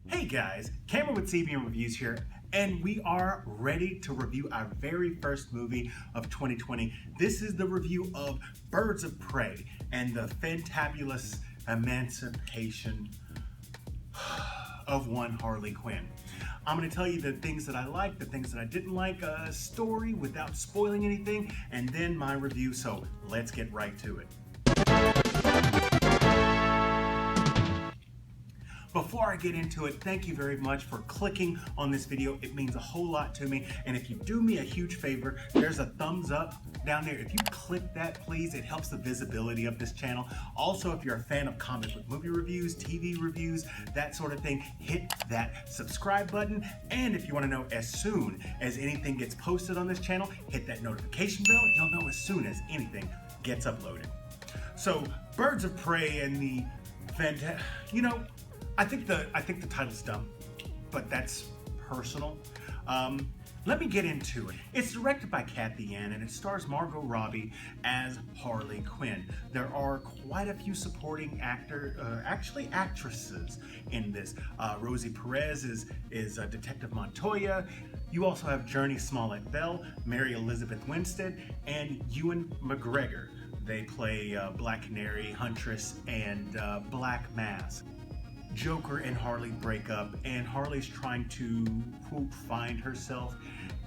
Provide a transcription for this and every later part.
Hey guys, Cameron with CBN Reviews here, and we are ready to review our very first movie of 2020. This is the review of Birds of Prey and the fantabulous emancipation of one Harley Quinn. I'm going to tell you the things that I liked, the things that I didn't like, a story without spoiling anything, and then my review, so let's get right to it. Before I get into it, thank you very much for clicking on this video. It means a whole lot to me. And if you do me a huge favor, there's a thumbs up down there. If you click that, please, it helps the visibility of this channel. Also, if you're a fan of comic book movie reviews, TV reviews, that sort of thing, hit that subscribe button. And if you want to know as soon as anything gets posted on this channel, hit that notification bell. You'll know as soon as anything gets uploaded. So, Birds of Prey and the I think the title's dumb, but that's personal. Let me get into it. It's directed by Kathy Ann and it stars Margot Robbie as Harley Quinn. There are quite a few supporting actresses in this. Rosie Perez is Detective Montoya. You also have Journey Smollett-Bell, Mary Elizabeth Winstead, and Ewan McGregor. They play Black Canary, Huntress, and Black Mask. Joker and Harley break up, and Harley's trying to, quote, find herself,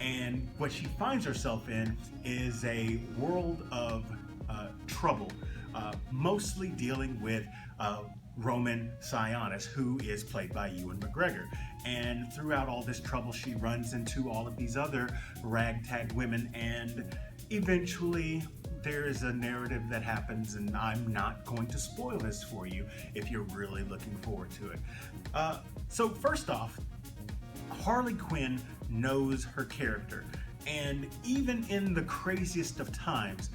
and what she finds herself in is a world of trouble, mostly dealing with Roman Sionis, who is played by Ewan McGregor. And throughout all this trouble, she runs into all of these other ragtag women, and eventually there is a narrative that happens, and I'm not going to spoil this for you if you're really looking forward to it. So first off, Harley Quinn knows her character, and even in the craziest of times,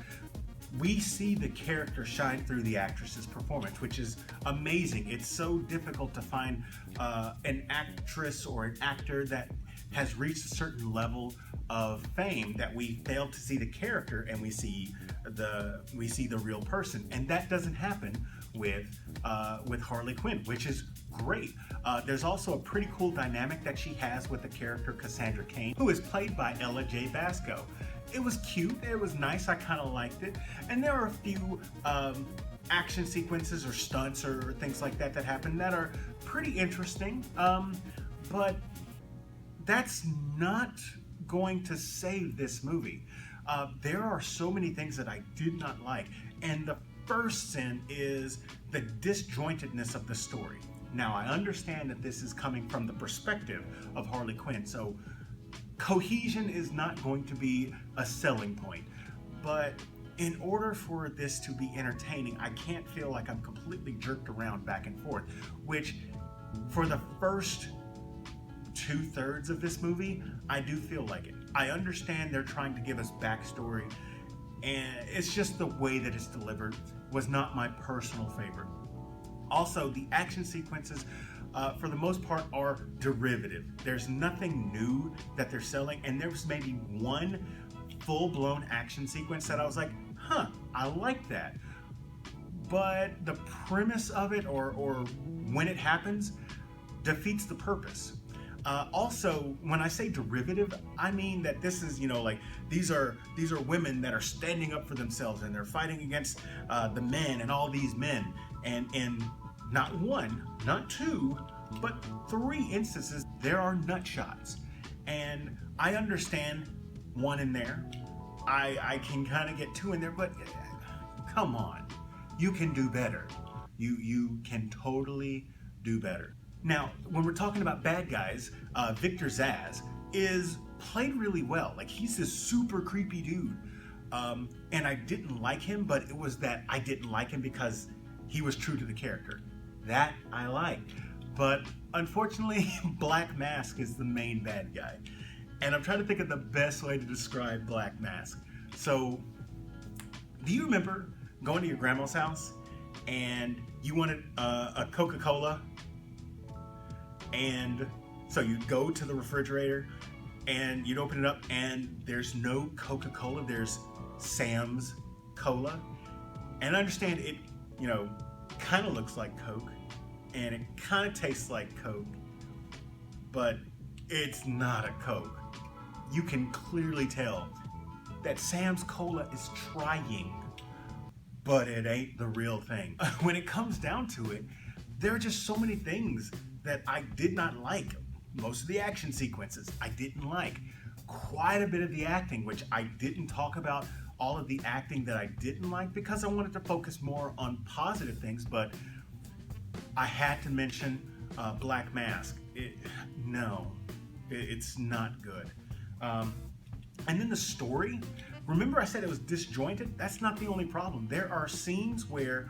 we see the character shine through the actress's performance, which is amazing. It's so difficult to find an actress or an actor that has reached a certain level of fame that we fail to see the character and we see the real person, and that doesn't happen with Harley Quinn, which is great. There's also a pretty cool dynamic that she has with the character Cassandra Cain, who is played by Ella J. Basco. It was cute, it was nice, I kind of liked it, and there are a few action sequences or stunts or things like that that happen that are pretty interesting, but that's not going to save this movie. There are so many things that I did not like, and the first sin is the disjointedness of the story. Now, I understand that this is coming from the perspective of Harley Quinn, so cohesion is not going to be a selling point, but in order for this to be entertaining, I can't feel like I'm completely jerked around back and forth, which for the first 2/3 of this movie, I do feel like it. I understand they're trying to give us backstory, and it's just the way that it's delivered was not my personal favorite. Also, the action sequences, for the most part, are derivative. There's nothing new that they're selling, and there was maybe one full-blown action sequence that I was like, I like that. But the premise of it, or when it happens, defeats the purpose. Also, when I say derivative, I mean that this is, like these are women that are standing up for themselves and they're fighting against the men and all these men, and not one, not two, but 3 instances there are nut shots, and I understand 1 in there. I can kind of get 2 in there, but come on, you can do better. You can totally do better. Now, when we're talking about bad guys, Victor Zsasz is played really well. Like, he's this super creepy dude. And I didn't like him, but it was that I didn't like him because he was true to the character. That I liked. But unfortunately, Black Mask is the main bad guy. And I'm trying to think of the best way to describe Black Mask. So, do you remember going to your grandma's house and you wanted a Coca-Cola? And so you'd go to the refrigerator and you'd open it up and there's no Coca-Cola, there's Sam's Cola. And I understand it, kind of looks like Coke and it kind of tastes like Coke, but it's not a Coke. You can clearly tell that Sam's Cola is trying, but it ain't the real thing. When it comes down to it, there are just so many things that I did not like. Most of the action sequences I didn't like. Quite a bit of the acting, which I didn't talk about all of the acting that I didn't like because I wanted to focus more on positive things, but I had to mention Black Mask. It's not good. And then the story, remember I said it was disjointed? That's not the only problem. There are scenes where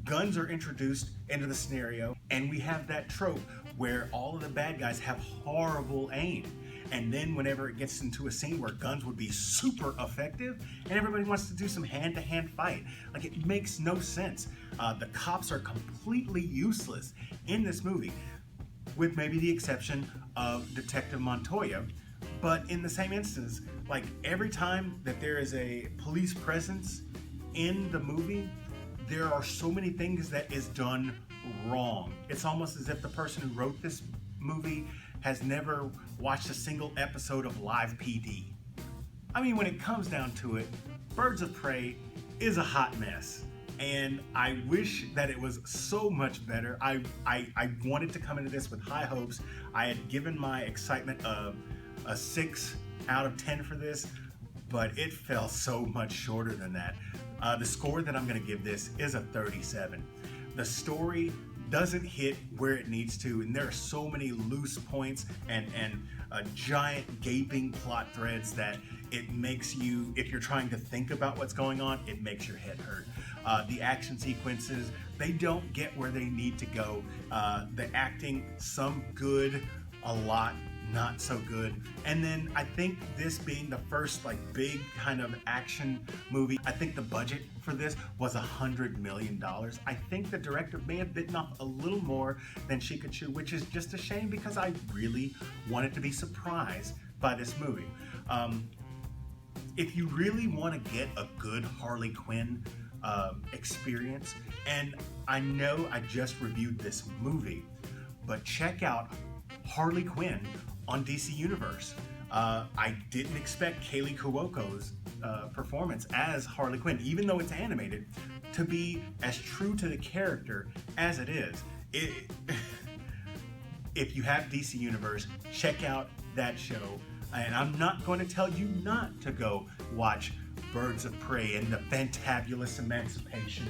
guns are introduced into the scenario, and we have that trope where all of the bad guys have horrible aim. And then whenever it gets into a scene where guns would be super effective and everybody wants to do some hand-to-hand fight, like it makes no sense. The cops are completely useless in this movie, with maybe the exception of Detective Montoya. But in the same instance, like every time that there is a police presence in the movie, there are so many things that is done wrong. It's almost as if the person who wrote this movie has never watched a single episode of Live PD. I mean, when it comes down to it, Birds of Prey is a hot mess. And I wish that it was so much better. I wanted to come into this with high hopes. I had given my excitement a 6 out of 10 for this, but it fell so much shorter than that. The score that I'm gonna give this is a 37. The story doesn't hit where it needs to, and there are so many loose points and giant gaping plot threads that it makes you, if you're trying to think about what's going on, it makes your head hurt. The action sequences, they don't get where they need to go. The acting, some good, a lot not so good. And then I think this being the first like big kind of action movie, I think the budget for this was $100 million. I think the director may have bitten off a little more than she could chew, which is just a shame because I really wanted to be surprised by this movie. If you really want to get a good Harley Quinn experience, and I know I just reviewed this movie, but check out Harley Quinn on DC Universe. I didn't expect Kaylee Cuoco's performance as Harley Quinn, even though it's animated, to be as true to the character as it is. If you have DC Universe, check out that show. And I'm not going to tell you not to go watch Birds of Prey and the fantabulous emancipation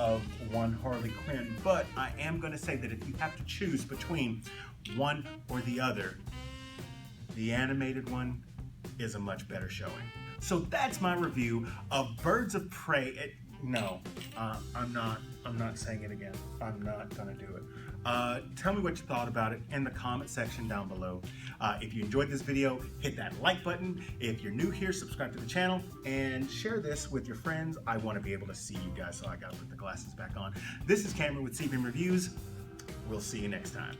of one Harley Quinn, but I am going to say that if you have to choose between one or the other, the animated one is a much better showing. So that's my review of Birds of Prey. I'm not saying it again. I'm not gonna do it. Tell me what you thought about it in the comment section down below. If you enjoyed this video, hit that like button. If you're new here, subscribe to the channel and share this with your friends. I want to be able to see you guys, so I gotta put the glasses back on. This is Cameron with CBM Reviews. We'll see you next time.